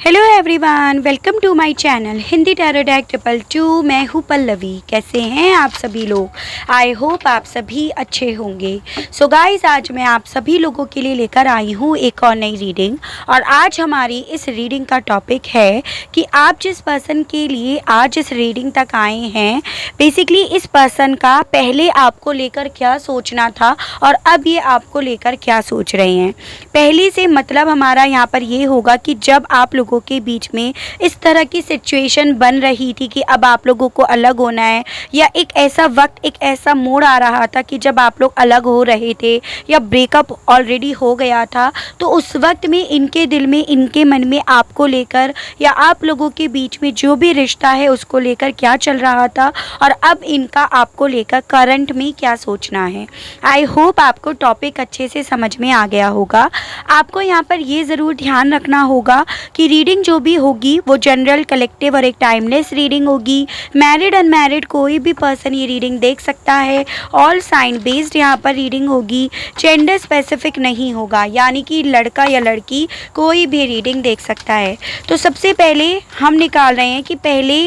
Hello everyone, welcome to my channel Hindi tarot deck 222। मैं हूँ पल्लवी। कैसे हैं आप सभी लोग? आई होप आप सभी अच्छे होंगे। सो गाइस, आज मैं आप सभी लोगों के लिए लेकर आई हूँ एक और नई रीडिंग। और आज हमारी इस रीडिंग का टॉपिक है कि आप जिस पर्सन के लिए आज इस रीडिंग तक आए हैं, बेसिकली इस पर्सन का पहले आपको लेकर क्या सोचना था और अब ये आपको लेकर क्या सोच रहे हैं। पहले से मतलब हमारा यहाँ पर ये होगा कि जब आप लोगों के बीच में इस तरह की सिचुएशन बन रही थी कि अब आप लोगों को अलग होना है, या एक ऐसा वक्त, एक ऐसा मोड़ आ रहा था कि जब आप लोग अलग हो रहे थे या ब्रेकअप ऑलरेडी हो गया था, तो उस वक्त में इनके दिल में, इनके मन में आपको लेकर या आप लोगों के बीच में जो भी रिश्ता है उसको लेकर क्या चल रहा था और अब इनका आपको लेकर करंट में क्या सोचना है। आई होप आपको टॉपिक अच्छे से समझ में आ गया होगा। आपको यहाँ पर ये ज़रूर ध्यान रखना होगा कि रीडिंग जो भी होगी वो जनरल, कलेक्टिव और एक टाइमलेस रीडिंग होगी। मैरिड अनमैरिड कोई भी पर्सन ये रीडिंग देख सकता है। ऑल साइन बेस्ड यहाँ पर रीडिंग होगी। जेंडर स्पेसिफिक नहीं होगा, यानी कि लड़का या लड़की कोई भी रीडिंग देख सकता है। तो सबसे पहले हम निकाल रहे हैं कि पहले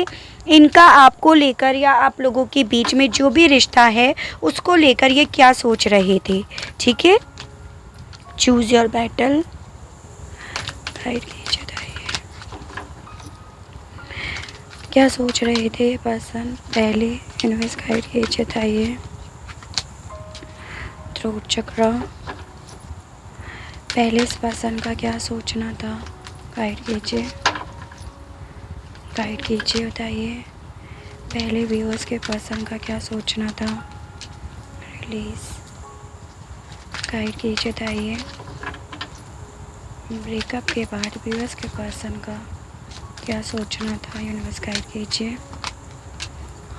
इनका आपको लेकर या आप लोगों के बीच में जो भी रिश्ता है उसको लेकर ये क्या सोच रहे थे। ठीक है, चूज़ योर बैटल। गाइड कीजिए, क्या सोच रहे थे पर्सन पहले। यूनिवर्स गाइड कीजिए, बताइए। थ्रोट चक्र, पहले इस पर्सन का क्या सोचना था। गाइड कीजिए, गाइड कीजिए, बताइए। पहले व्यूअर्स के पर्सन का क्या सोचना था। रिलीज, गाइड कीजिए, बताइए। ब्रेकअप के बाद व्यूअर्स के पर्सन का क्या सोचना था। यूनिवर्स गाइड कीजिए।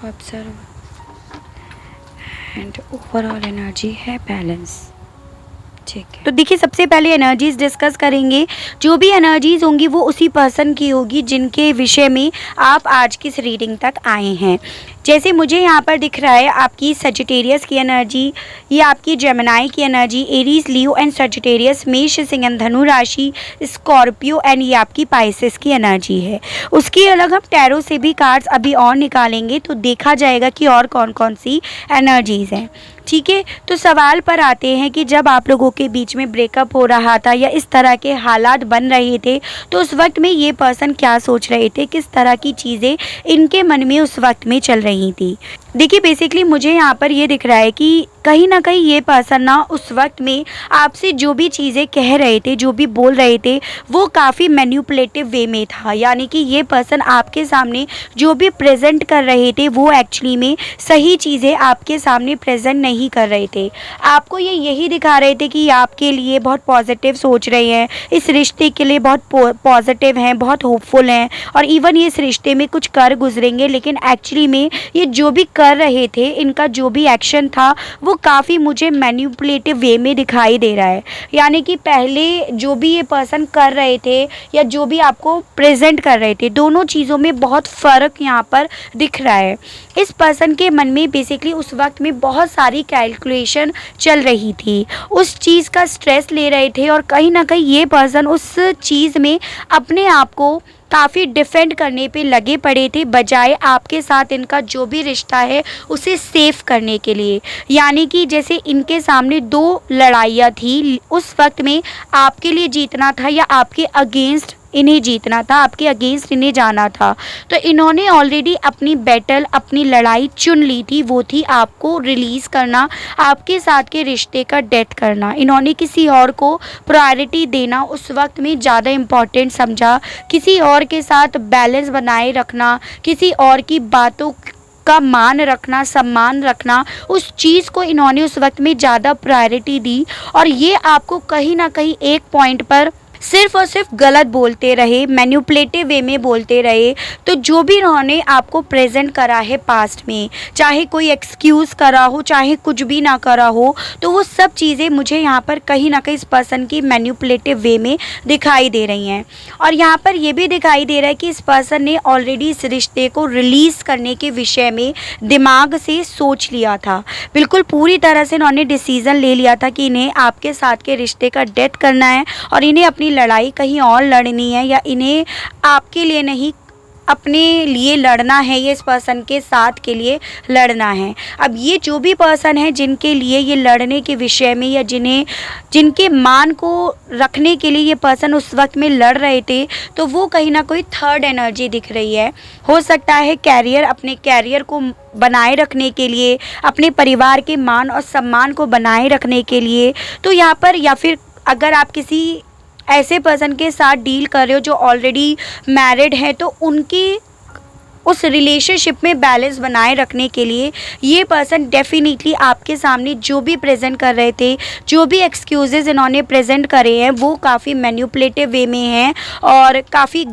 ऑब्जर्व एंड ओवरऑल एनर्जी है बैलेंस। ठीक है, तो देखिए सबसे पहले एनर्जीज डिस्कस करेंगे। जो भी एनर्जीज होंगी वो उसी पर्सन की होगी जिनके विषय में आप आज की इस रीडिंग तक आए हैं। जैसे मुझे यहाँ पर दिख रहा है आपकी सजिटेरियस की एनर्जी, ये आपकी जेमिनाई की energy, Aries, Leo and Sagittarius, मेष, सिंह एंड धनु राशि, स्कॉर्पियो एंड ये आपकी पाइसेस की एनर्जी है। उसकी अलग हम टैरो से भी कार्ड्स अभी और निकालेंगे तो देखा जाएगा कि और कौन कौन सी एनर्जीज हैं। ठीक है, तो सवाल पर आते हैं कि जब आप लोगों के बीच में ब्रेकअप हो रहा था या इस तरह के हालात बन रहे थे तो उस वक्त में ये पर्सन क्या सोच रहे थे, किस तरह की चीज़ें इनके मन में उस वक्त में चल रही थी। देखिए बेसिकली मुझे यहाँ पर ये दिख रहा है कि कहीं ना कहीं ये पर्सन ना उस वक्त में आपसे जो भी चीज़ें कह रहे थे, जो भी बोल रहे थे, वो काफ़ी मैन्युपुलेटिव वे में था। यानी कि ये पर्सन आपके सामने जो भी प्रेजेंट कर रहे थे वो एक्चुअली में सही चीज़ें आपके सामने प्रेजेंट नहीं कर रहे थे। आपको ये यही दिखा रहे थे कि आपके लिए बहुत पॉजिटिव सोच रहे हैं, इस रिश्ते के लिए बहुत पॉजिटिव हैं, बहुत होपफुल हैं और इवन ये इस रिश्ते में कुछ कर गुजरेंगे। लेकिन एक्चुअली में ये जो भी कर रहे थे, इनका जो भी एक्शन था वो काफ़ी मुझे मैन्युपुलेटिव वे में दिखाई दे रहा है। यानी कि पहले जो भी ये पर्सन कर रहे थे या जो भी आपको प्रेजेंट कर रहे थे, दोनों चीज़ों में बहुत फ़र्क यहाँ पर दिख रहा है। इस पर्सन के मन में बेसिकली उस वक्त में बहुत सारी कैलकुलेशन चल रही थी, उस चीज़ का स्ट्रेस ले रहे थे और कहीं ना कहीं ये पर्सन उस चीज़ में अपने आप को काफ़ी डिफेंड करने पे लगे पड़े थे, बजाय आपके साथ इनका जो भी रिश्ता है उसे सेफ करने के लिए। यानी कि जैसे इनके सामने दो लड़ाइयाँ थी, उस वक्त में आपके लिए जीतना था या आपके अगेंस्ट इन्हें जीतना था, आपके अगेंस्ट इन्हें जाना था। तो इन्होंने ऑलरेडी अपनी बैटल, अपनी लड़ाई चुन ली थी। वो थी आपको रिलीज़ करना, आपके साथ के रिश्ते का डेथ करना। इन्होंने किसी और को प्रायोरिटी देना उस वक्त में ज़्यादा इम्पॉर्टेंट समझा, किसी और के साथ बैलेंस बनाए रखना, किसी और की बातों का मान रखना, सम्मान रखना, उस चीज़ को इन्होंने उस वक्त में ज़्यादा प्रायोरिटी दी। और ये आपको कहीं ना कहीं एक पॉइंट पर सिर्फ और सिर्फ गलत बोलते रहे, मैन्युपुलेटिव वे में बोलते रहे। तो जो भी इन्होंने आपको प्रेजेंट करा है पास्ट में, चाहे कोई एक्सक्यूज़ करा हो, चाहे कुछ भी ना करा हो, तो वो सब चीज़ें मुझे यहाँ पर कहीं ना कहीं इस पर्सन की मैन्युपुलेटिव वे में दिखाई दे रही हैं। और यहाँ पर ये भी दिखाई दे रहा है कि इस पर्सन ने ऑलरेडी इस रिश्ते को रिलीज़ करने के विषय में दिमाग से सोच लिया था। बिल्कुल पूरी तरह से इन्होंने डिसीज़न ले लिया था कि इन्हें आपके साथ के रिश्ते का डेथ करना है और इन्हें अपनी लड़ाई कहीं और लड़नी है या इन्हें आपके लिए नहीं अपने लिए लड़ना है, ये इस पर्सन के साथ के लिए लड़ना है। अब ये जो भी पर्सन है जिनके लिए ये लड़ने के विषय में या जिनके मान को रखने के लिए ये पर्सन उस वक्त में लड़ रहे थे, तो वो कहीं ना कोई थर्ड एनर्जी दिख रही है। हो सकता है कैरियर, अपने कैरियर को बनाए रखने के लिए, अपने परिवार के मान और सम्मान को बनाए रखने के लिए। तो यहाँ पर या फिर अगर आप किसी ऐसे पर्सन के साथ डील कर रहे हो जो ऑलरेडी मैरिड है, तो उनकी उस रिलेशनशिप में बैलेंस बनाए रखने के लिए ये पर्सन डेफिनेटली आपके सामने जो भी प्रेजेंट कर रहे थे, जो भी एक्सक्यूजेज़ इन्होंने प्रेजेंट करे हैं, वो काफ़ी मैनिपुलेटिव वे में हैं और काफ़ी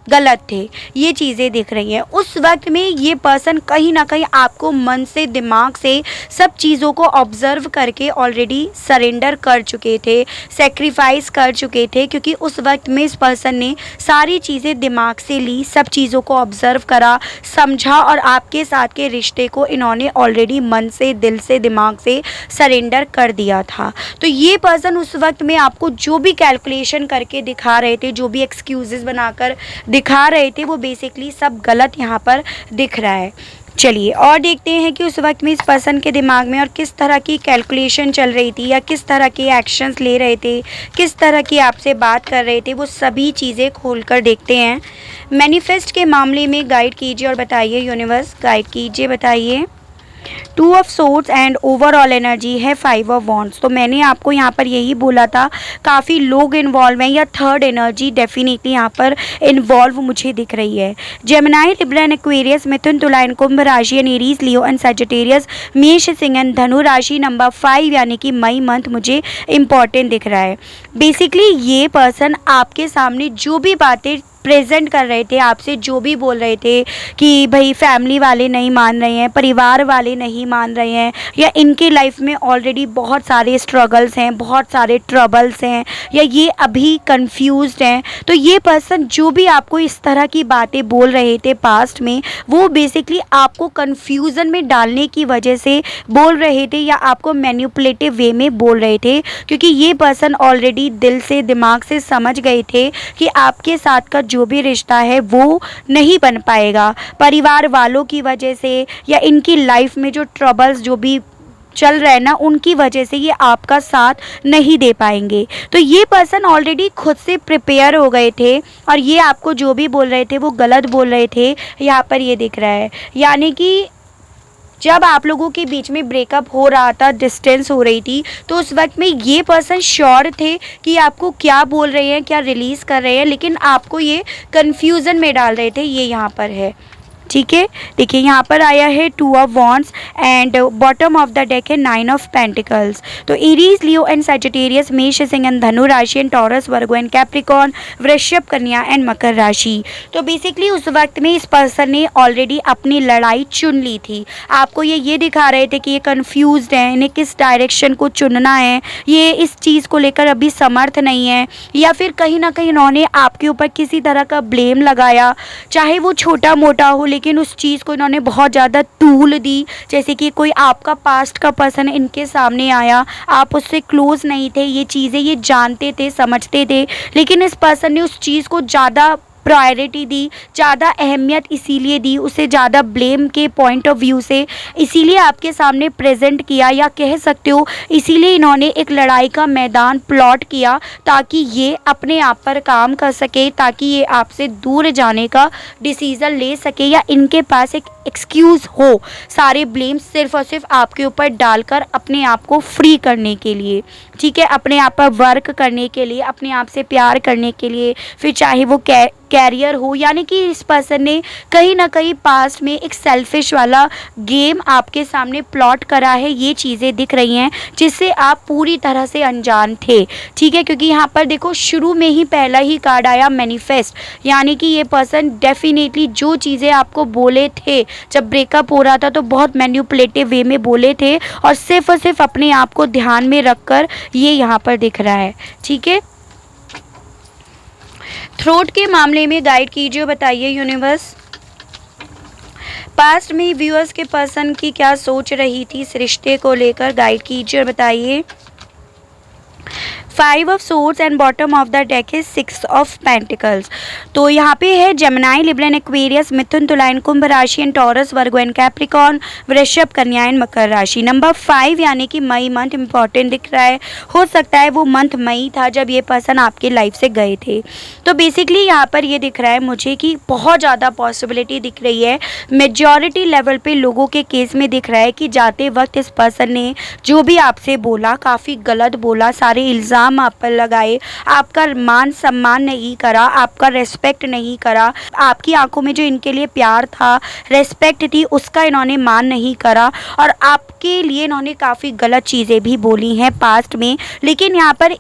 गलत थे। ये चीज़ें दिख रही हैं। उस वक्त में ये पर्सन कहीं ना कहीं आपको मन से, दिमाग से सब चीज़ों को ऑब्ज़र्व करके ऑलरेडी सरेंडर कर चुके थे, सेक्रीफाइस कर चुके थे, क्योंकि उस वक्त में इस पर्सन ने सारी चीज़ें दिमाग से ली, सब चीज़ों को ऑब्ज़र्व करा, समझा और आपके साथ के रिश्ते को इन्होंने ऑलरेडी मन से, दिल से, दिमाग से सरेंडर कर दिया था। तो ये पर्सन उस वक्त में आपको जो भी कैलकुलेशन करके दिखा रहे थे, जो भी एक्सक्यूज़ेस बनाकर दिखा रहे थे, वो बेसिकली सब गलत यहाँ पर दिख रहा है। चलिए और देखते हैं कि उस वक्त में इस पर्सन के दिमाग में और किस तरह की कैलकुलेशन चल रही थी या किस तरह के एक्शंस ले रहे थे, किस तरह की आपसे बात कर रहे थे, वो सभी चीज़ें खोलकर देखते हैं। मैनिफेस्ट के मामले में गाइड कीजिए और बताइए, यूनिवर्स गाइड कीजिए, बताइए। 2 of swords and overall energy है 5 ऑफ वॉन्ड्स। तो मैंने आपको यहाँ पर यही बोला था, काफ़ी लोग इन्वॉल्व हैं या थर्ड एनर्जी डेफिनेटली यहाँ पर इन्वॉल्व मुझे दिख रही है। जेमिनाई, लिब्रा एंड एक्वेरियस, मिथुन, तुला एंड कुंभ राशि and Aries, Leo and Sagittarius, मेष, सिंह एंड धनु राशि। नंबर 5 यानी कि मई मंथ मुझे इम्पॉर्टेंट दिख रहा है। बेसिकली ये पर्सन आपके सामने जो भी बातें प्रेजेंट कर रहे थे, आपसे जो भी बोल रहे थे कि भाई फैमिली वाले नहीं मान रहे हैं, परिवार वाले नहीं मान रहे हैं, या इनके लाइफ में ऑलरेडी बहुत सारे स्ट्रगल्स हैं, बहुत सारे ट्रबल्स हैं, या ये अभी कंफ्यूज्ड हैं, तो ये पर्सन जो भी आपको इस तरह की बातें बोल रहे थे पास्ट में, वो बेसिकली आपको कंफ्यूजन में डालने की वजह से बोल रहे थे या आपको मैनिपुलेटिव वे में बोल रहे थे, क्योंकि ये पर्सन ऑलरेडी दिल से, दिमाग से समझ गए थे कि आपके साथ का जो भी रिश्ता है वो नहीं बन पाएगा, परिवार वालों की वजह से या इनकी लाइफ में जो ट्रबल्स जो भी चल रहा है ना, उनकी वजह से ये आपका साथ नहीं दे पाएंगे। तो ये पर्सन ऑलरेडी खुद से प्रिपेयर हो गए थे और ये आपको जो भी बोल रहे थे वो गलत बोल रहे थे, यहाँ पर ये दिख रहा है। यानी कि जब आप लोगों के बीच में ब्रेकअप हो रहा था, डिस्टेंस हो रही थी, तो उस वक्त में ये पर्सन श्योर थे कि आपको क्या बोल रहे हैं, क्या रिलीज़ कर रहे हैं, लेकिन आपको ये कन्फ्यूज़न में डाल रहे थे। ये यहाँ पर है, ठीक है। देखिए यहाँ पर आया है 2 of wands and bottom of the deck है 9 ऑफ पेंटिकल्स। तो एरीज, लियो एंड सजिटेरियस, मेष, सिंह एंड धनु राशि and taurus, Virgo and Capricorn, Vrishabh, Kanya and Makar राशि। तो बेसिकली उस वक्त में इस पर्सन ने ऑलरेडी अपनी लड़ाई चुन ली थी। आपको ये दिखा रहे थे कि ये कन्फ्यूज्ड हैं, इन्हें किस डायरेक्शन को चुनना है, ये इस चीज़ को लेकर अभी समर्थ नहीं है, या फिर कहीं ना कहीं इन्होंने आपके ऊपर किसी तरह का ब्लेम लगाया, चाहे वो छोटा मोटा हो, लेकिन उस चीज़ को इन्होंने बहुत ज़्यादा तूल दी। जैसे कि कोई आपका पास्ट का पर्सन इनके सामने आया, आप उससे क्लोज नहीं थे, ये चीज़ें ये जानते थे, समझते थे, लेकिन इस पर्सन ने उस चीज़ को ज़्यादा प्रायोरिटी दी, ज़्यादा अहमियत इसीलिए दी, उसे ज़्यादा ब्लेम के पॉइंट ऑफ व्यू से इसीलिए आपके सामने प्रेजेंट किया, या कह सकते हो इसीलिए इन्होंने एक लड़ाई का मैदान प्लॉट किया ताकि ये अपने आप पर काम कर सके, ताकि ये आपसे दूर जाने का डिसीज़न ले सके, या इनके पास एक एक्सक्यूज़ हो सारे ब्लेम सिर्फ और सिर्फ आपके ऊपर डालकर अपने आप को फ्री करने के लिए, ठीक है, अपने आप पर वर्क करने के लिए, अपने आप से प्यार करने के लिए, फिर चाहे वो कैरियर हो। यानी कि इस पर्सन ने कहीं ना कहीं पास्ट में एक सेल्फिश वाला गेम आपके सामने प्लॉट करा है। ये चीज़ें दिख रही हैं जिससे आप पूरी तरह से अनजान थे, ठीक है, क्योंकि यहाँ पर देखो शुरू में ही पहला ही कार्ड आया मैनिफेस्ट, यानी कि ये पर्सन डेफिनेटली जो चीज़ें आपको बोले थे जब ब्रेकअप हो रहा था तो बहुत मैनिपुलेटिव वे में बोले थे और सिर्फ अपने आप को ध्यान में रखकर ये यहाँ पर दिख रहा है, ठीक है। थ्रोट के मामले में गाइड कीजिए, बताइए यूनिवर्स। पास्ट में व्यूअर्स के पर्सन की क्या सोच रही थी इस रिश्ते को लेकर, गाइड कीजिए और बताइए। Five of swords and bottom of the deck है सिक्स ऑफ पेंटिकल्स। तो यहाँ पे है जेमिनी, लिब्रा एंड एक्वेरियस, मिथुन, तुला एंड कुंभ राशि and taurus, Virgo and Capricorn, Vrishabh, Kanya and Makar राशि। नंबर 5 यानी कि मई मंथ इंपॉर्टेंट दिख रहा है। हो सकता है वो मंथ मई था जब ये पर्सन आपके लाइफ से गए थे। तो बेसिकली यहाँ पर ये दिख रहा है मुझे कि बहुत ज़्यादा पॉसिबिलिटी दिख रही है। मेजॉरिटी लेवल पे लोगों के केस में दिख रहा है कि जाते वक्त इस पर्सन ने जो भी आपसे बोला काफ़ी गलत बोला, सारे इल्ज़ाम आप पर लगाए, आपका मान सम्मान नहीं करा, आपका रेस्पेक्ट नहीं करा, आपकी आंखों में जो इनके लिए प्यार था, रेस्पेक्ट थी, उसका इन्होंने मान नहीं करा और आपके लिए इन्होंने काफ़ी गलत चीज़ें भी बोली हैं पास्ट में। लेकिन यहाँ पर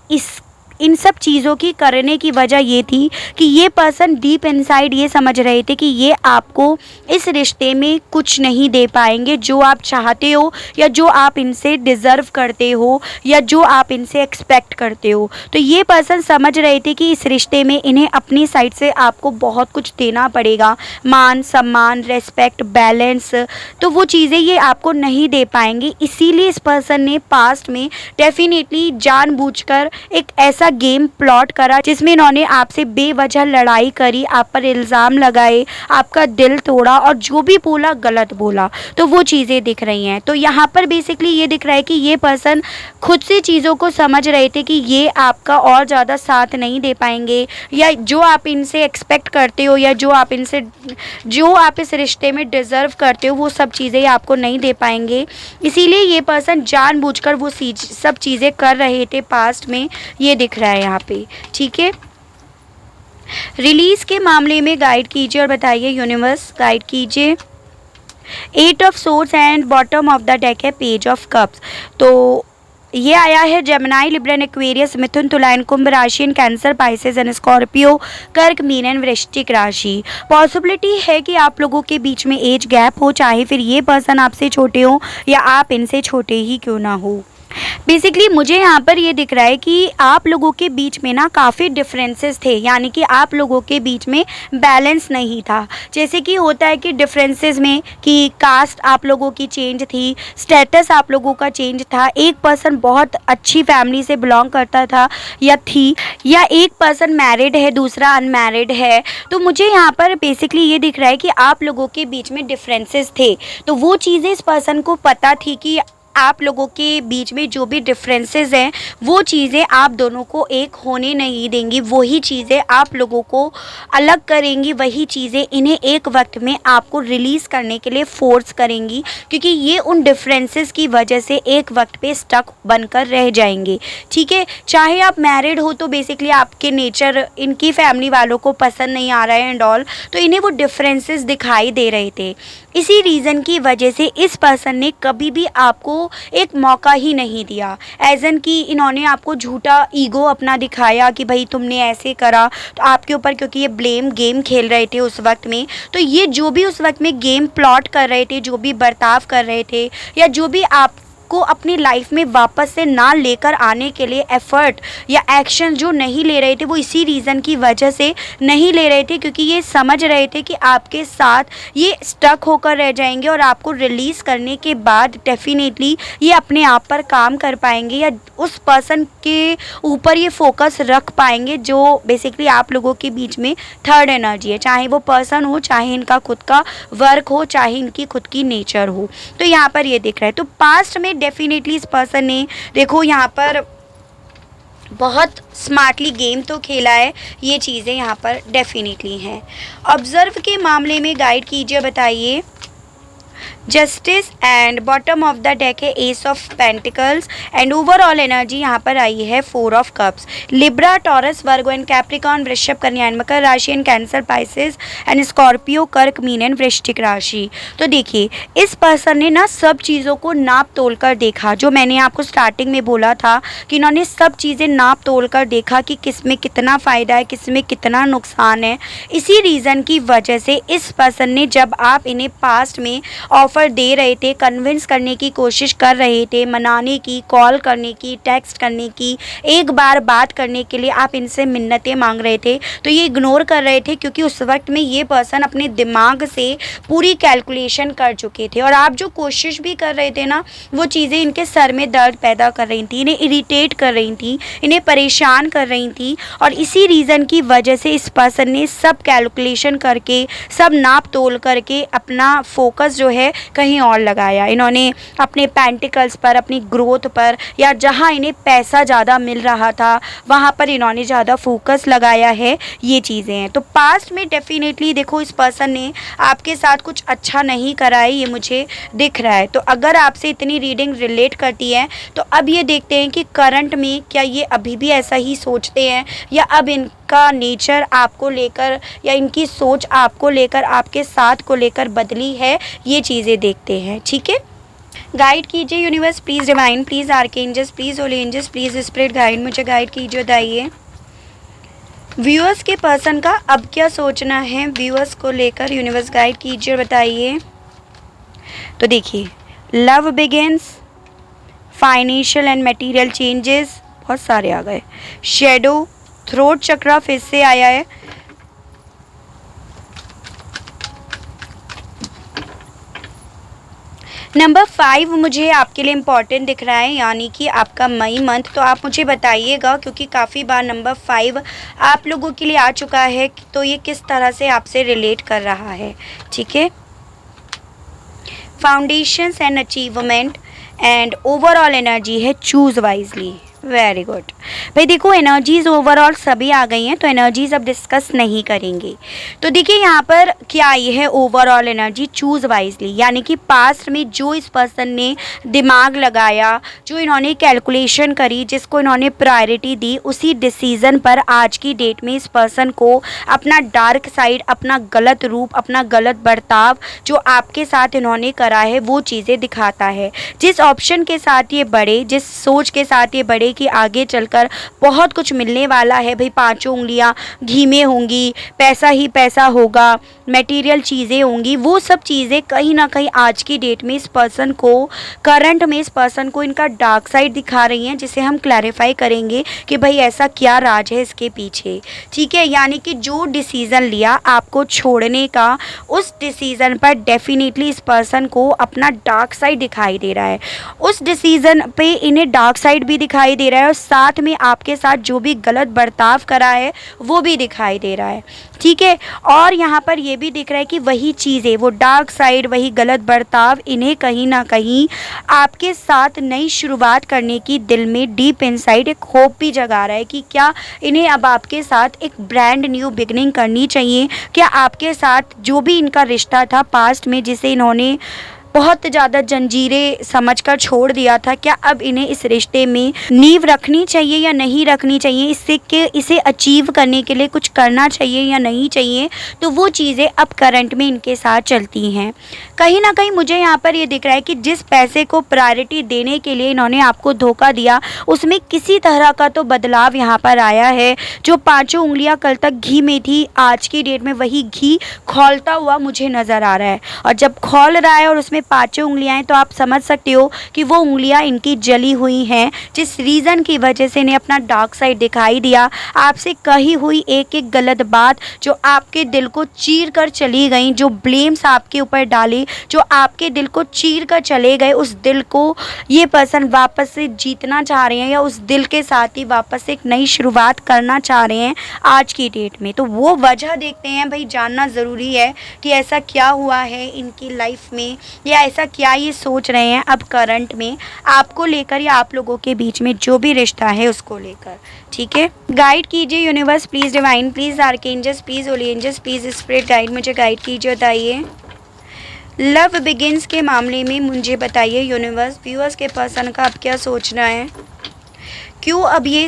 इन सब चीज़ों की करने की वजह ये थी कि ये पर्सन डीप इनसाइड ये समझ रहे थे कि ये आपको इस रिश्ते में कुछ नहीं दे पाएंगे जो आप चाहते हो या जो आप इनसे डिज़र्व करते हो या जो आप इनसे एक्सपेक्ट करते हो। तो ये पर्सन समझ रहे थे कि इस रिश्ते में इन्हें अपनी साइड से आपको बहुत कुछ देना पड़ेगा, मान सम्मान, रेस्पेक्ट, बैलेंस, तो वो चीज़ें ये आपको नहीं दे पाएंगे। इसीलिए इस पर्सन ने पास्ट में डेफिनेटली जानबूझकर एक ऐसा गेम प्लॉट करा जिसमें इन्होंने आपसे बेवजह लड़ाई करी, आप पर इल्ज़ाम लगाए, आपका दिल तोड़ा और जो भी बोला गलत बोला। तो वो चीज़ें दिख रही हैं। तो यहाँ पर बेसिकली ये दिख रहा है कि ये पर्सन खुद से चीज़ों को समझ रहे थे कि ये आपका और ज़्यादा साथ नहीं दे पाएंगे या जो आप इनसे एक्सपेक्ट करते हो या जो आप इस रिश्ते में डिज़र्व करते हो वो सब चीज़ें आपको नहीं दे पाएंगे। इसीलिए ये पर्सन जानबूझकर वो सब चीज़ें कर रहे थे पास्ट में, ये दिख रहा है यहाँ पे। ठीक है, रिलीज के मामले में गाइड कीजिए और बताइए, यूनिवर्स गाइड कीजिए। 8 of swords and bottom of the deck है पेज ऑफ कप्स। तो ये आया है जेमिनी, लिब्रा एंड एक्वेरियस, मिथुन, तुला एंड कुंभ राशि and Cancer, Pisces and Scorpio, Kark, Meen and Vrishchik राशि। पॉसिबिलिटी है कि आप लोगों के बीच में एज गैप हो, चाहे फिर ये पर्सन आपसे छोटे हो या आप इनसे छोटे ही क्यों ना हो। बेसिकली मुझे यहाँ पर ये दिख रहा है कि आप लोगों के बीच में ना काफ़ी डिफरेंसेस थे, यानी कि आप लोगों के बीच में बैलेंस नहीं था। जैसे कि होता है कि डिफरेंसेस में कि कास्ट आप लोगों की चेंज थी, स्टेटस आप लोगों का चेंज था, एक पर्सन बहुत अच्छी फैमिली से बिलोंग करता था या थी, या एक पर्सन मैरिड है दूसरा अनमैरिड है। तो मुझे यहाँ पर बेसिकली ये दिख रहा है कि आप लोगों के बीच में डिफरेंसेस थे। तो वो चीज़ें इस पर्सन को पता थी कि आप लोगों के बीच में जो भी डिफरेंसेस हैं वो चीज़ें आप दोनों को एक होने नहीं देंगी, वही चीज़ें आप लोगों को अलग करेंगी, वही चीज़ें इन्हें एक वक्त में आपको रिलीज़ करने के लिए फोर्स करेंगी, क्योंकि ये उन डिफरेंसेस की वजह से एक वक्त पे स्टक बनकर रह जाएंगे। ठीक है, चाहे आप मैरिड हो तो बेसिकली आपके नेचर इनकी फैमिली वालों को पसंद नहीं आ रहा है एंड ऑल, तो इन्हें वो डिफरेंसेस दिखाई दे रहे थे। इसी रीज़न की वजह से इस पर्सन ने कभी भी आपको एक मौका ही नहीं दिया, एज एन कि इन्होंने आपको झूठा ईगो अपना दिखाया कि भाई तुमने ऐसे करा, तो आपके ऊपर, क्योंकि ये ब्लेम गेम खेल रहे थे उस वक्त में, तो ये जो भी उस वक्त में गेम प्लॉट कर रहे थे, जो भी बर्ताव कर रहे थे या जो भी आप को अपनी लाइफ में वापस से ना लेकर आने के लिए एफर्ट या एक्शन जो नहीं ले रहे थे, वो इसी रीज़न की वजह से नहीं ले रहे थे, क्योंकि ये समझ रहे थे कि आपके साथ ये स्टक होकर रह जाएंगे और आपको रिलीज़ करने के बाद डेफिनेटली ये अपने आप पर काम कर पाएंगे या उस पर्सन के ऊपर ये फोकस रख पाएंगे जो बेसिकली आप लोगों के बीच में थर्ड एनर्जी है, चाहे वो पर्सन हो, चाहे इनका खुद का वर्क हो, चाहे इनकी खुद की नेचर हो। तो यहाँ पर ये दिख रहा है। तो पास्ट में डेफिनेटली इस पर्सन ने देखो यहाँ पर बहुत स्मार्टली गेम तो खेला है, ये चीज़ें यहाँ पर डेफिनेटली हैं। ऑब्जर्व के मामले में गाइड कीजिए, बताइए। Justice and bottom of the deck है ace of pentacles and overall energy यहाँ पर आई है 4 of cups. Libra, Taurus, Virgo and Capricorn, Vrishabh, Kanya and Makar राशि and Cancer, Pisces and Scorpio, Kark, Meen and Vrishchik राशि। तो देखिए इस पर्सन ने ना सब चीज़ों को नाप तोल कर देखा, जो मैंने आपको स्टार्टिंग में बोला था कि इन्होंने सब चीज़ें नाप तोल कर देखा कि किस में कितना फ़ायदा है, किस में कितना नुकसान है। इसी रीज़न की वजह से इस पर्सन ने, जब आप इन्हें पास्ट में ऑफर ऑफ़र दे रहे थे, कन्विंस करने की कोशिश कर रहे थे, मनाने की, कॉल करने की, टेक्स्ट करने की, एक बार बात करने के लिए आप इनसे मिन्नतें मांग रहे थे, तो ये इग्नोर कर रहे थे क्योंकि उस वक्त में ये पर्सन अपने दिमाग से पूरी कैलकुलेशन कर चुके थे। और आप जो कोशिश भी कर रहे थे ना, वो चीज़ें इनके सर में दर्द पैदा कर रही थी, इन्हें इरिटेट कर रही थी, इन्हें परेशान कर रही थी। और इसी रीज़न की वजह से इस पर्सन ने सब कैलकुलेशन करके, सब नाप तोल करके अपना फोकस जो है कहीं और लगाया। इन्होंने अपने पेंटिकल्स पर, अपनी ग्रोथ पर, या जहां इन्हें पैसा ज़्यादा मिल रहा था वहां पर इन्होंने ज़्यादा फोकस लगाया है। ये चीज़ें हैं। तो पास्ट में डेफिनेटली देखो इस पर्सन ने आपके साथ कुछ अच्छा नहीं करा है, ये मुझे दिख रहा है। तो अगर आपसे इतनी रीडिंग रिलेट करती है तो अब ये देखते हैं कि करंट में क्या ये अभी भी ऐसा ही सोचते हैं, या अब इनका नेचर आपको लेकर या इनकी सोच आपको लेकर, आपके साथ को लेकर बदली है। ये चीज़ें देखते हैं। ठीक है, गाइड कीजिए universe, please divine, please archangels, please holy angels, please spirit guide, मुझे गाइड कीजिए, बताइए व्यूअर्स के पर्सन का अब क्या सोचना है व्यूअर्स को लेकर। यूनिवर्स गाइड कीजिए और बताइए। तो देखिए, love begins, financial and material changes, बहुत सारे आ गए। शेडो, थ्रोट चक्रा फिर से आया है। नंबर 5 मुझे आपके लिए इम्पॉर्टेंट दिख रहा है, यानी कि आपका मई मंथ। तो आप मुझे बताइएगा, क्योंकि काफ़ी बार नंबर 5 आप लोगों के लिए आ चुका है, तो ये किस तरह से आपसे रिलेट कर रहा है। ठीक है, foundations and achievement and overall energy है चूज़ वाइजली। वेरी गुड भाई। देखो एनर्जीज़ ओवरऑल सभी आ गई हैं, तो एनर्जीज़ अब डिस्कस नहीं करेंगे। तो देखिए यहाँ पर क्या आई है, ओवरऑल एनर्जी चूज़ वाइजली, यानी कि पास्ट में जो इस पर्सन ने दिमाग लगाया, जो इन्होंने कैलकुलेशन करी, जिसको इन्होंने प्रायोरिटी दी, उसी डिसीज़न पर आज की डेट में इस पर्सन को अपना डार्क साइड, अपना गलत रूप, अपना गलत बर्ताव जो आपके साथ इन्होंने करा है वो चीज़ें दिखाता है। जिस ऑप्शन के साथ ये बढ़े, जिस सोच के साथ ये बढ़े कि आगे चलकर बहुत कुछ मिलने वाला है भाई, पांचों उंगलियां घी में होंगी, पैसा ही पैसा होगा, मटेरियल चीज़ें होंगी, वो सब चीज़ें कहीं ना कहीं आज की डेट में इस पर्सन को, करंट में इस पर्सन को इनका डार्क साइड दिखा रही हैं, जिसे हम क्लैरिफाई करेंगे कि भाई ऐसा क्या राज है इसके पीछे। ठीक है, यानी कि जो डिसीज़न लिया आपको छोड़ने का, उस डिसीज़न पर डेफिनेटली इस पर्सन को अपना डार्क साइड दिखाई दे रहा है। उस डिसीज़न पे इन्हें डार्क साइड भी दिखाई दे रहा है, और साथ में आपके साथ जो भी गलत बर्ताव करा है वो भी दिखाई दे रहा है। ठीक है, और यहाँ पर ये भी दिख रहा है कि वही चीज़ें, वो डार्क साइड, वही गलत बर्ताव इन्हें कहीं ना कहीं आपके साथ नई शुरुआत करने की दिल में डीप इनसाइड एक होप भी जगा रहा है कि क्या इन्हें अब आपके साथ एक ब्रांड न्यू बिगनिंग करनी चाहिए। क्या आपके साथ जो भी इनका रिश्ता था पास्ट में, जिसे इन्होंने बहुत ज़्यादा जंजीरें समझकर छोड़ दिया था, क्या अब इन्हें इस रिश्ते में नींव रखनी चाहिए या नहीं रखनी चाहिए, इसे अचीव करने के लिए कुछ करना चाहिए या नहीं चाहिए। तो वो चीज़ें अब करंट में इनके साथ चलती हैं। कहीं ना कहीं मुझे यहाँ पर ये दिख रहा है कि जिस पैसे को प्रायोरिटी देने के लिए इन्होंने आपको धोखा दिया, उसमें किसी तरह का तो बदलाव यहाँ पर आया है। जो पाँचों उंगलियाँ कल तक घी में थी, आज की डेट में वही घी खौलता हुआ मुझे नज़र आ रहा है। और जब खौल रहा है और उसमें पाँचों उंगलियां हैं, तो आप समझ सकते हो कि वो उंगलियां इनकी जली हुई हैं, जिस रीज़न की वजह से इन्हें अपना डार्क साइड दिखाई दिया। आपसे कही हुई एक एक गलत बात जो आपके दिल को चीर कर चली गई, जो ब्लेम्स आपके ऊपर डाले, जो आपके दिल को चीर कर चले गए, उस दिल को ये पर्सन वापस से जीतना चाह रहे हैं, या उस दिल के साथ ही वापस से एक नई शुरुआत करना चाह रहे हैं आज की डेट में। तो वो वजह देखते हैं भाई, जानना ज़रूरी है कि ऐसा क्या हुआ है इनकी लाइफ में, या ऐसा क्या ये सोच रहे हैं अब करंट में आपको लेकर, या आप लोगों के बीच में जो भी रिश्ता है उसको लेकर। ठीक है, गाइड कीजिए universe, please divine, please archangels, please holy angels, please spirit guide, मुझे गाइड कीजिए, बताइए लव बिगिंस के मामले में मुझे बताइए यूनिवर्स, व्यूअर्स के पर्सन का अब क्या सोचना है। क्यों अब ये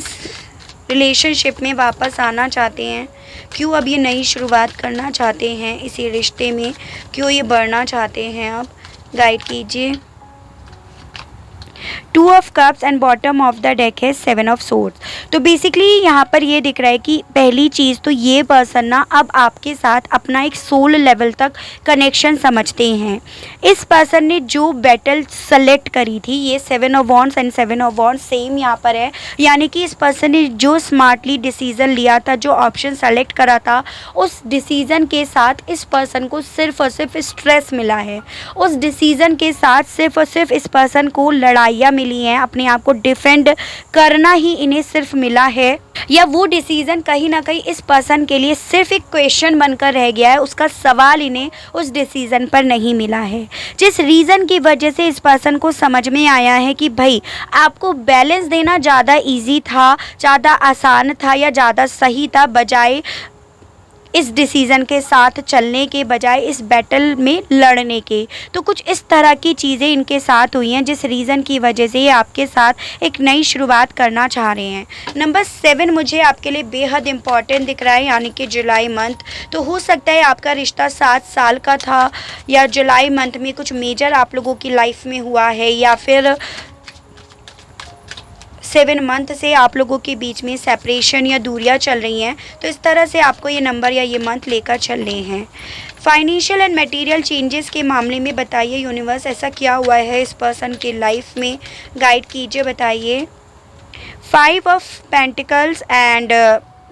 रिलेशनशिप में वापस आना चाहते हैं, क्यों अब ये नई शुरुआत करना चाहते हैं इसी रिश्ते में, क्यों ये बढ़ना चाहते हैं अब, गाइड कीजिए। Two of cups and bottom of the deck है 7 ऑफ सोर्ड्स। तो बेसिकली यहाँ पर ये दिख रहा है कि पहली चीज़ तो ये पर्सन ना अब आपके साथ अपना एक सोल लेवल तक कनेक्शन समझते हैं। इस पर्सन ने जो बैटल सेलेक्ट करी थी, ये 7 of wands and 7 of wands same यहाँ पर है, यानी कि इस पर्सन ने जो स्मार्टली डिसीज़न लिया था, जो ऑप्शन सेलेक्ट करा था, उस डिसीज़न के साथ इस पर्सन को सिर्फ और सिर्फ स्ट्रेस मिला है। उस डिसीज़न के साथ सिर्फ और सिर्फ इस पर्सन को लड़ाइयाँ मिली हैं, अपने आप को डिफेंड करना ही इन्हें सिर्फ मिला है, या वो डिसीज़न कहीं ना कहीं इस पर्सन के लिए सिर्फ एक क्वेश्चन बनकर रह गया है, उसका सवाल इन्हें उस डिसीज़न पर नहीं मिला है। जिस रीज़न की वजह से इस पर्सन को समझ में आया है कि भाई आपको बैलेंस देना ज़्यादा इजी था, ज़्यादा आसान था या ज़्यादा सही था, बजाय इस डिसीज़न के साथ चलने के बजाय इस बैटल में लड़ने के। तो कुछ इस तरह की चीज़ें इनके साथ हुई हैं, जिस रीज़न की वजह से ये आपके साथ एक नई शुरुआत करना चाह रहे हैं। नंबर 7 मुझे आपके लिए बेहद इम्पॉर्टेंट दिख रहा है, यानी कि जुलाई मंथ। तो हो सकता है आपका रिश्ता 7 साल का था, या जुलाई मंथ में कुछ मेजर आप लोगों की लाइफ में हुआ है, या फिर 7 मंथ से आप लोगों के बीच में सेपरेशन या दूरियां चल रही हैं। तो इस तरह से आपको ये नंबर या ये मंथ लेकर चल रहे हैं। फाइनेंशियल एंड मटेरियल चेंजेस के मामले में बताइए यूनिवर्स, ऐसा क्या हुआ है इस पर्सन के लाइफ में, गाइड कीजिए, बताइए। 5 of pentacles and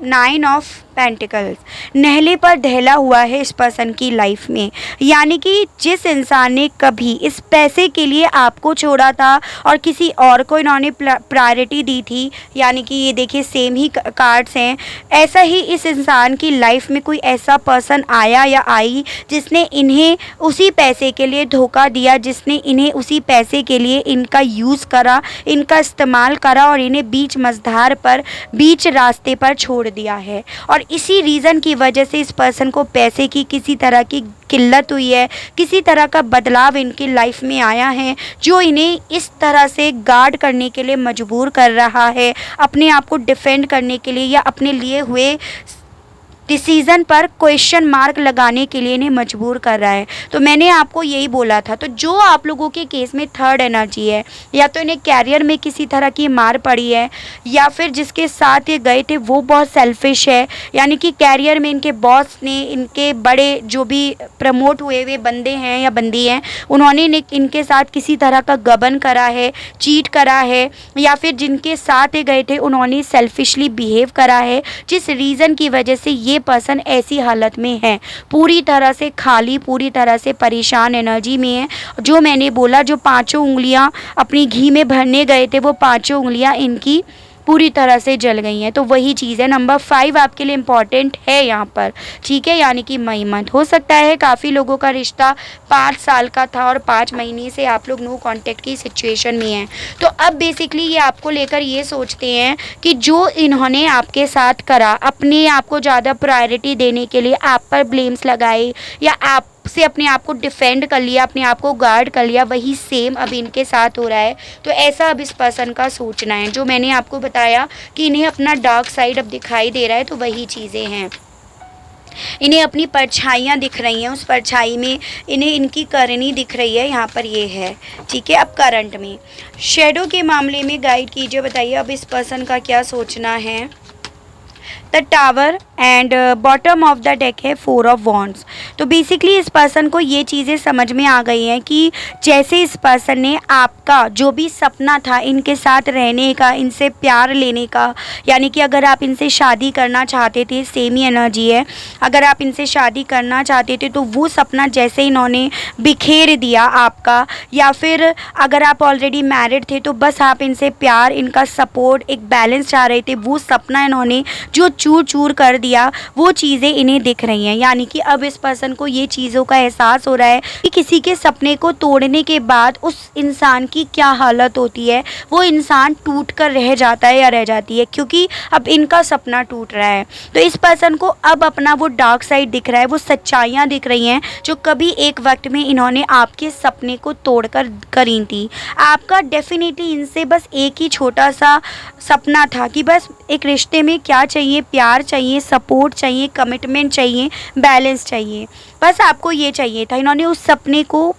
9 of pentacles नहले पर दहला हुआ है इस पर्सन की लाइफ में, यानी कि जिस इंसान ने कभी इस पैसे के लिए आपको छोड़ा था और किसी और को इन्होंने प्रायोरिटी दी थी, यानी कि ये देखिए सेम ही कार्ड्स हैं, ऐसा ही इस इंसान की लाइफ में कोई ऐसा पर्सन आया या आई जिसने इन्हें उसी पैसे के लिए धोखा दिया, जिसने इन्हें उसी पैसे के लिए इनका यूज़ करा, इनका इस्तेमाल करा और इन्हें बीच मझधार पर, बीच रास्ते पर छोड़ दिया है। और इसी रीज़न की वजह से इस पर्सन को पैसे की किसी तरह की किल्लत हुई है, किसी तरह का बदलाव इनकी लाइफ में आया है, जो इन्हें इस तरह से गार्ड करने के लिए मजबूर कर रहा है, अपने आप को डिफेंड करने के लिए या अपने लिए हुए डिसीज़न पर क्वेश्चन मार्क लगाने के लिए इन्हें मजबूर कर रहा है। तो मैंने आपको यही बोला था। तो जो आप लोगों के केस में थर्ड एनर्जी है, या तो इन्हें कैरियर में किसी तरह की मार पड़ी है, या फिर जिसके साथ ये गए थे वो बहुत सेल्फिश है, यानी कि कैरियर में इनके बॉस ने, इनके बड़े जो भी प्रमोट हुए हुए बंदे हैं या बंदी हैं, उन्होंने इनके साथ किसी तरह का गबन करा है, चीट करा है, या फिर जिनके साथ ये गए थे उन्होंने सेल्फिशली बिहेव करा है, जिस रीज़न की वजह से ये पर्सन ऐसी हालत में है, पूरी तरह से खाली, पूरी तरह से परेशान एनर्जी में है। जो मैंने बोला, जो 5 उंगलियां अपनी घी में भरने गए थे, वो 5 उंगलियां इनकी पूरी तरह से जल गई हैं। तो वही चीज़ है। नंबर 5 आपके लिए इम्पॉर्टेंट है यहाँ पर, ठीक है, यानी कि मई मंथ। हो सकता है काफ़ी लोगों का रिश्ता 5 साल का था और 5 महीने से आप लोग नो कांटेक्ट की सिचुएशन में हैं। तो अब बेसिकली ये आपको लेकर ये सोचते हैं कि जो इन्होंने आपके साथ करा, अपने आप को ज़्यादा प्रायोरिटी देने के लिए आप पर ब्लेम्स लगाए, या आप से अपने आप को डिफेंड कर लिया, अपने आप को गार्ड कर लिया, वही सेम अब इनके साथ हो रहा है। तो ऐसा अब इस पर्सन का सोचना है। जो मैंने आपको बताया कि इन्हें अपना डार्क साइड अब दिखाई दे रहा है, तो वही चीज़ें हैं। इन्हें अपनी परछाइयाँ दिख रही हैं, उस परछाई में इन्हें इनकी करनी दिख रही है, यहाँ पर ये है, ठीक है। अब करंट में शेडो के मामले में गाइड कीजिए, बताइए अब इस पर्सन का क्या सोचना है। The tower and bottom of the deck है 4 ऑफ वॉन्ड्स। तो बेसिकली इस पर्सन को ये चीज़ें समझ में आ गई हैं कि जैसे इस पर्सन ने आपका जो भी सपना था इनके साथ रहने का, इनसे प्यार लेने का, यानी कि अगर आप इनसे शादी करना चाहते थे, सेम ही एनर्जी है, अगर आप इनसे शादी करना चाहते थे तो वो सपना जैसे इन्होंने बिखेर दिया आपका, या फिर अगर आप ऑलरेडी मैरिड थे तो बस आप इनसे प्यार, इनका सपोर्ट, एक बैलेंस चाह रहे थे, वो सपना इन्होंने जो चूर चूर कर दिया, वो चीज़ें इन्हें दिख रही हैं। यानी कि अब इस पर्सन को ये चीज़ों का एहसास हो रहा है कि किसी के सपने को तोड़ने के बाद उस इंसान की क्या हालत होती है, वो इंसान टूट कर रह जाता है या रह जाती है, क्योंकि अब इनका सपना टूट रहा है। तो इस पर्सन को अब अपना वो डार्क साइड दिख रहा है, वो सच्चाइयाँ दिख रही हैं जो कभी एक वक्त में इन्होंने आपके सपने को तोड़कर करी थी। आपका डेफिनेटली इनसे बस एक ही छोटा सा सपना था कि बस एक रिश्ते में क्या चाहिए, प्यार चाहिए, सपोर्ट चाहिए, कमिटमेंट चाहिए, बैलेंस चाहिए, बस आपको ये चाहिए था। इन्होंने उस सपने को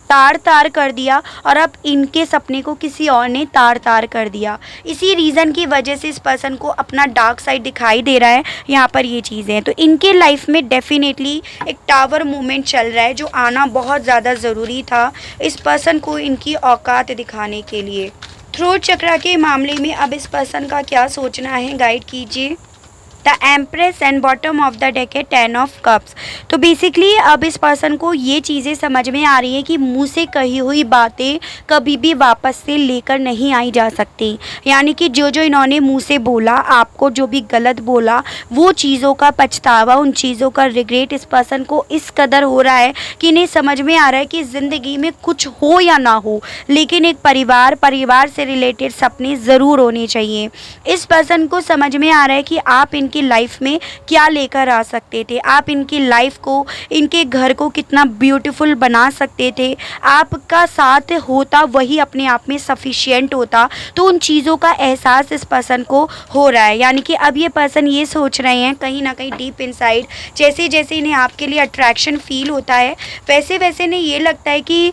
तार तार कर दिया और अब इनके सपने को किसी और ने तार तार कर दिया। इसी रीज़न की वजह से इस पर्सन को अपना डार्क साइड दिखाई दे रहा है। यहाँ पर ये चीज़ें हैं, तो इनके लाइफ में डेफिनेटली एक टावर मूवमेंट चल रहा है जो आना बहुत ज़्यादा ज़रूरी था इस पर्सन को इनकी औकात दिखाने के लिए। थ्रोट चक्रा के मामले में अब इस पर्सन का क्या सोचना है, गाइड कीजिए। The empress and bottom of the deck है 10 ऑफ कप्स। तो बेसिकली अब इस पर्सन को ये चीज़ें समझ में आ रही हैं कि मुंह से कही हुई बातें कभी भी वापस से लेकर नहीं आई जा सकती। यानी कि जो जो इन्होंने मुंह से बोला, आपको जो भी गलत बोला, वो चीज़ों का पछतावा, उन चीज़ों का रिग्रेट इस पर्सन को इस कदर हो रहा है कि इन्हें समझ में आ रहा है कि ज़िंदगी में कुछ हो या ना हो, लेकिन एक परिवार से रिलेटेड सपने ज़रूर होने चाहिए। इस पर्सन को समझ में आ रहा है कि आप इनकी लाइफ में क्या लेकर आ सकते थे, आप इनकी लाइफ को, इनके घर को कितना ब्यूटीफुल बना सकते थे। आपका साथ होता वही अपने आप में सफिशिएंट होता। तो उन चीज़ों का एहसास इस पर्सन को हो रहा है। यानी कि अब ये पर्सन ये सोच रहे हैं कहीं ना कहीं डीप इनसाइड, जैसे जैसे इन्हें आपके लिए अट्रैक्शन फील होता है वैसे वैसे इन्हें ये लगता है कि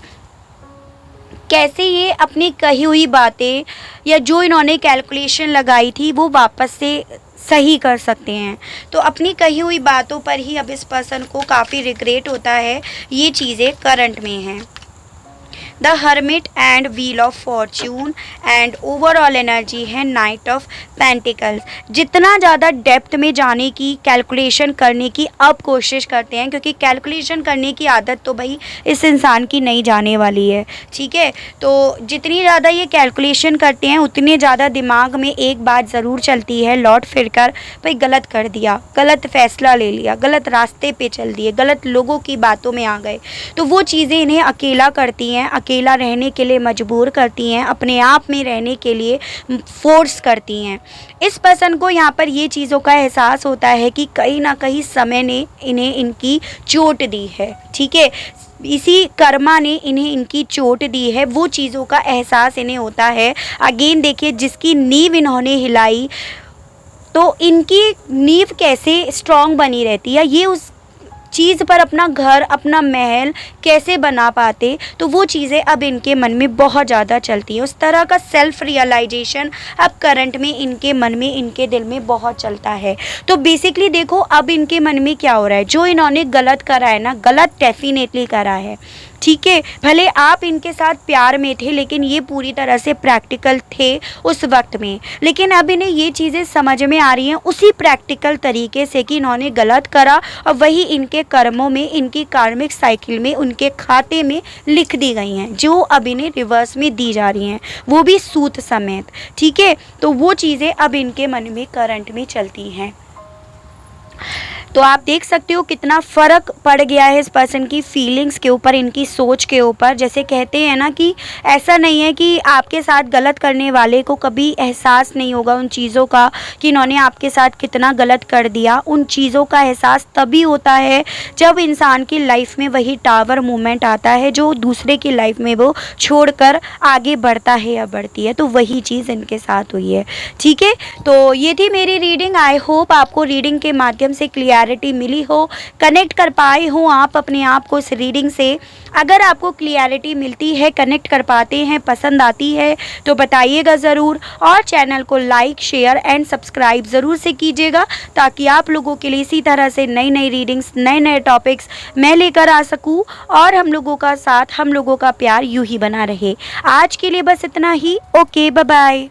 कैसे ये अपनी कही हुई बातें या जो इन्होंने कैलकुलेशन लगाई थी वो वापस से सही कर सकते हैं। तो अपनी कही हुई बातों पर ही अब इस पर्सन को काफ़ी रिग्रेट होता है। ये चीज़ें करंट में हैं। The hermit and wheel of Fortune and overall energy है नाइट ऑफ पेंटिकल्स। जितना ज़्यादा डेप्थ में जाने की, कैलकुलेशन करने की अब कोशिश करते हैं, क्योंकि कैलकुलेशन करने की आदत तो भाई इस इंसान की नहीं जाने वाली है, ठीक है। तो जितनी ज़्यादा ये कैलकुलेशन करते हैं उतने ज़्यादा दिमाग में एक बात ज़रूर चलती है लौट फिर कर, भाई गलत कर दिया, गलत फैसला ले लिया, गलत रास्ते पे चल दिए, गलत लोगों की बातों में आ गए। तो वो चीज़ें इन्हें अकेला करती हैं, अकेला रहने के लिए मजबूर करती हैं, अपने आप में रहने के लिए फोर्स करती हैं। इस पर्सन को यहाँ पर ये चीज़ों का एहसास होता है कि कहीं ना कहीं समय ने इन्हें इनकी चोट दी है, ठीक है। इसी कर्मा ने इन्हें इनकी चोट दी है, वो चीज़ों का एहसास इन्हें होता है। अगेन देखिए, जिसकी नींव इन्होंने हिलाई तो इनकी नींव कैसे स्ट्रॉन्ग बनी रहती है, ये उस चीज़ पर अपना घर, अपना महल कैसे बना पाते। तो वो चीज़ें अब इनके मन में बहुत ज़्यादा चलती हैं। उस तरह का सेल्फ रियलाइजेशन अब करंट में इनके मन में, इनके दिल में बहुत चलता है। तो बेसिकली देखो अब इनके मन में क्या हो रहा है, जो इन्होंने गलत करा है ना, गलत डेफिनेटली करा है, ठीक है। भले आप इनके साथ प्यार में थे लेकिन ये पूरी तरह से प्रैक्टिकल थे उस वक्त में, लेकिन अब इन्हें ये चीज़ें समझ में आ रही हैं उसी प्रैक्टिकल तरीके से कि इन्होंने गलत करा और वही इनके कर्मों में, इनकी कार्मिक साइकिल में, उनके खाते में लिख दी गई हैं, जो अब इन्हें रिवर्स में दी जा रही हैं, वो भी सूत समेत, ठीक है। तो वो चीज़ें अब इनके मन में करंट में चलती हैं। तो आप देख सकते हो कितना फ़र्क पड़ गया है इस पर्सन की फीलिंग्स के ऊपर, इनकी सोच के ऊपर। जैसे कहते हैं ना कि ऐसा नहीं है कि आपके साथ गलत करने वाले को कभी एहसास नहीं होगा उन चीज़ों का कि इन्होंने आपके साथ कितना गलत कर दिया। उन चीज़ों का एहसास तभी होता है जब इंसान की लाइफ में वही टावर मूवमेंट आता है जो दूसरे की लाइफ में वो छोड़कर आगे बढ़ता है या बढ़ती है। तो वही चीज़ इनके साथ हुई है, ठीक है। तो ये थी मेरी रीडिंग। आई होप आपको रीडिंग के माध्यम से क्लियरिटी मिली हो, कनेक्ट कर पाए हो आप अपने आप को इस रीडिंग से। अगर आपको क्लियरिटी मिलती है, कनेक्ट कर पाते हैं, पसंद आती है तो बताइएगा ज़रूर, और चैनल को लाइक, शेयर एंड सब्सक्राइब ज़रूर से कीजिएगा ताकि आप लोगों के लिए इसी तरह से नई नई रीडिंग्स, नए नए टॉपिक्स मैं लेकर आ सकूं और हम लोगों का साथ, हम लोगों का प्यार यूं ही बना रहे। आज के लिए बस इतना ही। Okay, bye bye.